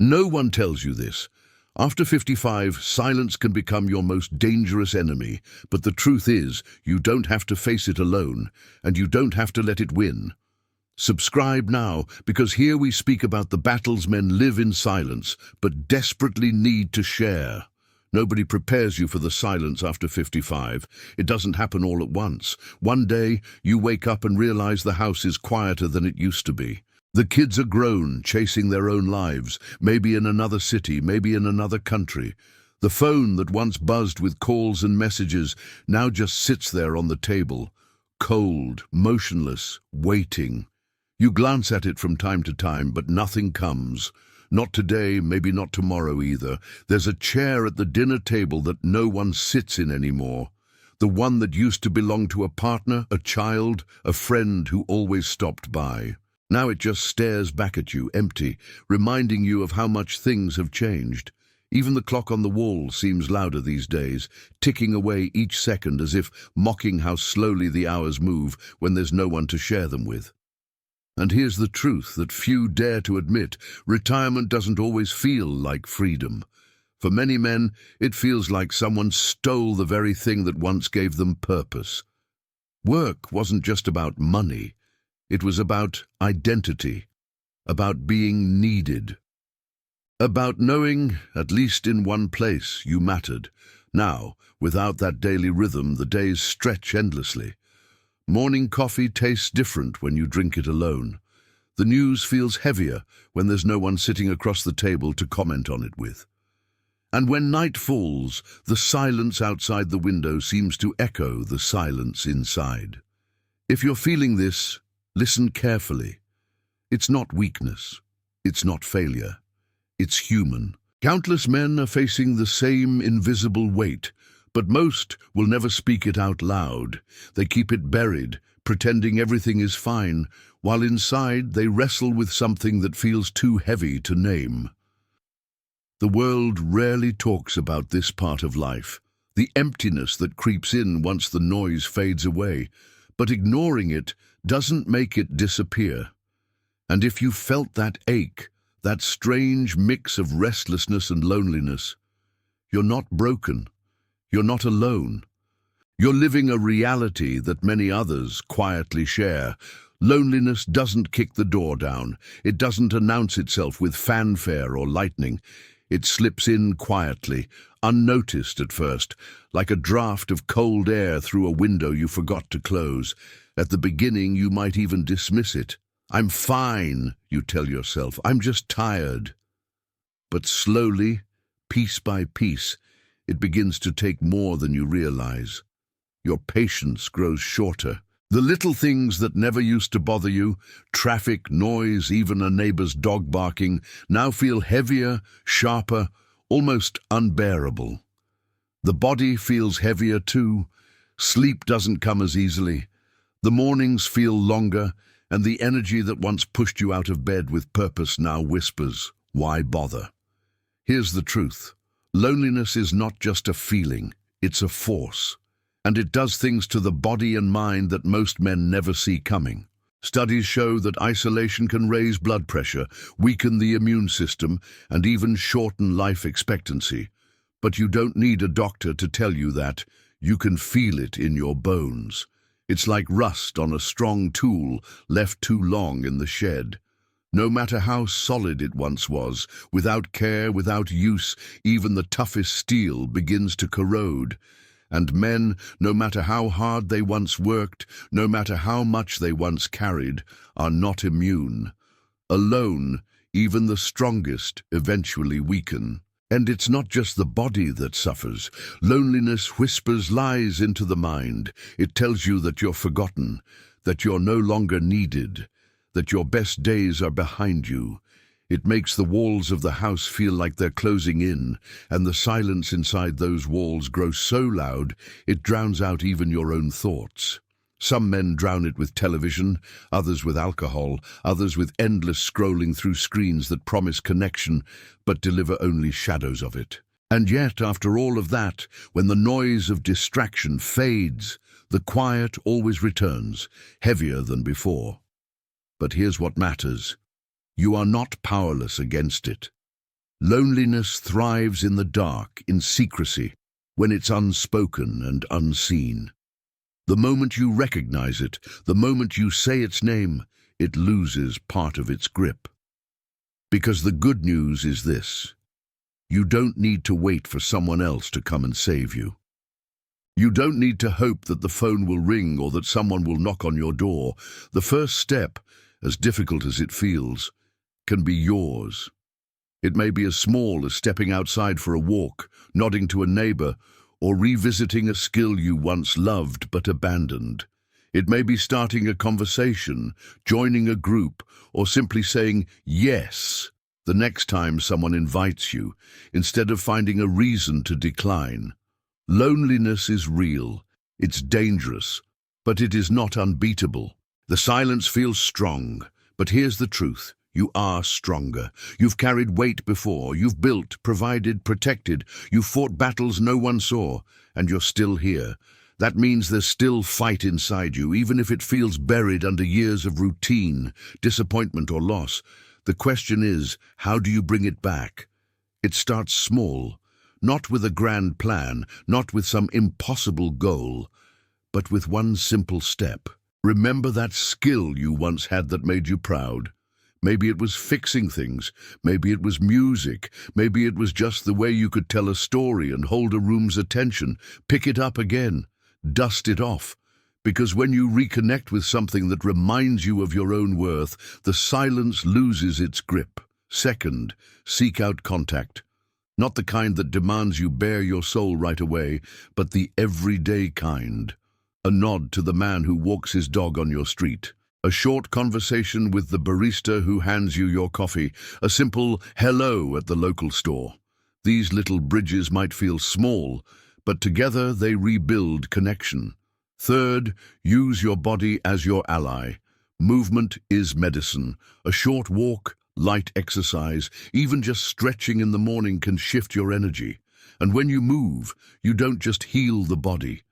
No one tells you this. After 55, silence can become your most dangerous enemy, but the truth is, you don't have to face it alone, and you don't have to let it win. Subscribe now, because here we speak about the battles men live in silence, but desperately need to share. Nobody prepares you for the silence after 55. It doesn't happen all at once. One day, you wake up and realize the house is quieter than it used to be. The kids are grown, chasing their own lives, maybe in another city, maybe in another country. The phone that once buzzed with calls and messages now just sits there on the table, cold, motionless, waiting. You glance at it from time to time, but nothing comes. Not today, maybe not tomorrow either. There's a chair at the dinner table that no one sits in anymore. The one that used to belong to a partner, a child, a friend who always stopped by. Now it just stares back at you, empty, reminding you of how much things have changed. Even the clock on the wall seems louder these days, ticking away each second as if mocking how slowly the hours move when there's no one to share them with. And here's the truth that few dare to admit: retirement doesn't always feel like freedom. For many men, it feels like someone stole the very thing that once gave them purpose. Work wasn't just about money. It was about identity, about being needed, about knowing, at least in one place, you mattered. Now, without that daily rhythm, the days stretch endlessly. Morning coffee tastes different when you drink it alone. The news feels heavier when there's no one sitting across the table to comment on it with. And when night falls, the silence outside the window seems to echo the silence inside. If you're feeling this, listen carefully. It's not weakness. It's not failure. It's human. Countless men are facing the same invisible weight, but most will never speak it out loud. They keep it buried, pretending everything is fine, while inside they wrestle with something that feels too heavy to name. The world rarely talks about this part of life, the emptiness that creeps in once the noise fades away, but ignoring it doesn't make it disappear. And if you felt that ache, that strange mix of restlessness and loneliness, you're not broken. You're not alone. You're living a reality that many others quietly share. Loneliness doesn't kick the door down. It doesn't announce itself with fanfare or lightning. It slips in quietly, unnoticed at first, like a draft of cold air through a window you forgot to close. At the beginning, you might even dismiss it. I'm fine, you tell yourself. I'm just tired. But slowly, piece by piece, it begins to take more than you realize. Your patience grows shorter. The little things that never used to bother you, traffic, noise, even a neighbor's dog barking, now feel heavier, sharper, almost unbearable. The body feels heavier too. Sleep doesn't come as easily. The mornings feel longer, and the energy that once pushed you out of bed with purpose now whispers, "Why bother?" Here's the truth. Loneliness is not just a feeling, it's a force. And it does things to the body and mind that most men never see coming. Studies show that isolation can raise blood pressure, weaken the immune system, and even shorten life expectancy. But you don't need a doctor to tell you that. You can feel it in your bones. It's like rust on a strong tool left too long in the shed. No matter how solid it once was, without care, without use, even the toughest steel begins to corrode. And men, no matter how hard they once worked, no matter how much they once carried, are not immune. Alone, even the strongest eventually weaken. And it's not just the body that suffers. Loneliness whispers lies into the mind. It tells you that you're forgotten, that you're no longer needed, that your best days are behind you. It makes the walls of the house feel like they're closing in, and the silence inside those walls grows so loud it drowns out even your own thoughts. Some men drown it with television, others with alcohol, others with endless scrolling through screens that promise connection but deliver only shadows of it. And yet, after all of that, when the noise of distraction fades, the quiet always returns, heavier than before. But here's what matters. You are not powerless against it. Loneliness thrives in the dark, in secrecy, when it's unspoken and unseen. The moment you recognize it, the moment you say its name, it loses part of its grip. Because the good news is this: you don't need to wait for someone else to come and save you. You don't need to hope that the phone will ring or that someone will knock on your door. The first step, as difficult as it feels, can be yours. It may be as small as stepping outside for a walk, nodding to a neighbor, or revisiting a skill you once loved but abandoned. It may be starting a conversation, joining a group, or simply saying yes the next time someone invites you, instead of finding a reason to decline. Loneliness is real, it's dangerous, but it is not unbeatable. The silence feels strong, but here's the truth: you are stronger. You've carried weight before, you've built, provided, protected, you've fought battles no one saw, and you're still here. That means there's still fight inside you, even if it feels buried under years of routine, disappointment, or loss. The question is, how do you bring it back? It starts small, not with a grand plan, not with some impossible goal, but with one simple step. Remember that skill you once had that made you proud. Maybe it was fixing things, maybe it was music, maybe it was just the way you could tell a story and hold a room's attention. Pick it up again, dust it off, because when you reconnect with something that reminds you of your own worth, the silence loses its grip. Second, seek out contact. Not the kind that demands you bare your soul right away, but the everyday kind. A nod to the man who walks his dog on your street. A short conversation with the barista who hands you your coffee. A simple hello at the local store. These little bridges might feel small, but together they rebuild connection. Third, use your body as your ally. Movement is medicine. A short walk, light exercise, even just stretching in the morning can shift your energy. And when you move, you don't just heal the body.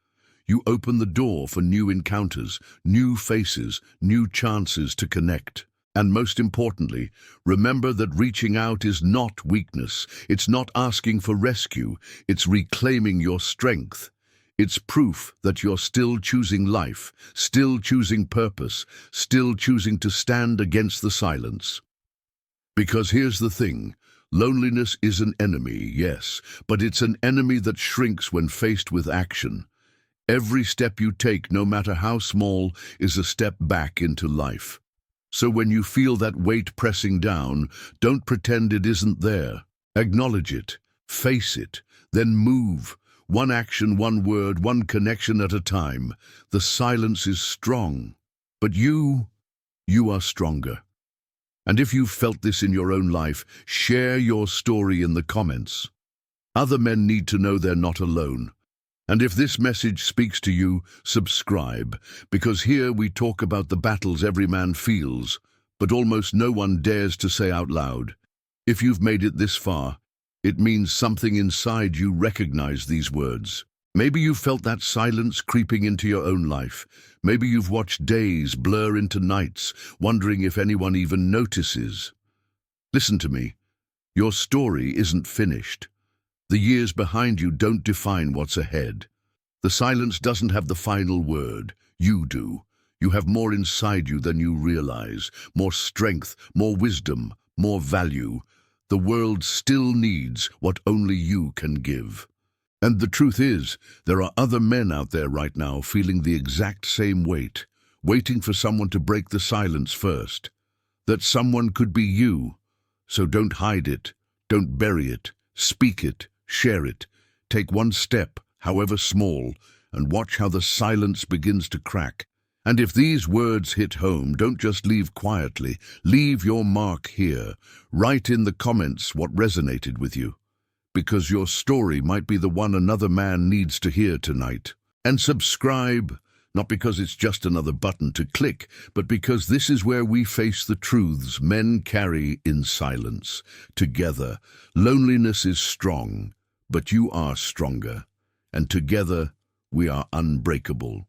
You open the door for new encounters, new faces, new chances to connect. And most importantly, remember that reaching out is not weakness. It's not asking for rescue. It's reclaiming your strength. It's proof that you're still choosing life, still choosing purpose, still choosing to stand against the silence. Because here's the thing: loneliness is an enemy, yes, but it's an enemy that shrinks when faced with action. Every step you take, no matter how small, is a step back into life. So when you feel that weight pressing down, don't pretend it isn't there. Acknowledge it, face it, then move. One action, one word, one connection at a time. The silence is strong, but you are stronger. And if you've felt this in your own life, share your story in the comments. Other men need to know they're not alone. And if this message speaks to you, subscribe, because here we talk about the battles every man feels, but almost no one dares to say out loud. If you've made it this far, it means something inside you recognized these words. Maybe you've felt that silence creeping into your own life. Maybe you've watched days blur into nights, wondering if anyone even notices. Listen to me. Your story isn't finished. The years behind you don't define what's ahead. The silence doesn't have the final word. You do. You have more inside you than you realize. More strength, more wisdom, more value. The world still needs what only you can give. And the truth is, there are other men out there right now feeling the exact same weight, waiting for someone to break the silence first. That someone could be you. So don't hide it. Don't bury it. Speak it. Share it. Take one step, however small, and watch how the silence begins to crack. And if these words hit home, don't just leave quietly. Leave your mark here. Write in the comments what resonated with you, because your story might be the one another man needs to hear tonight. And subscribe, not because it's just another button to click, but because this is where we face the truths men carry in silence. Together, loneliness is strong, but you are stronger, and together we are unbreakable.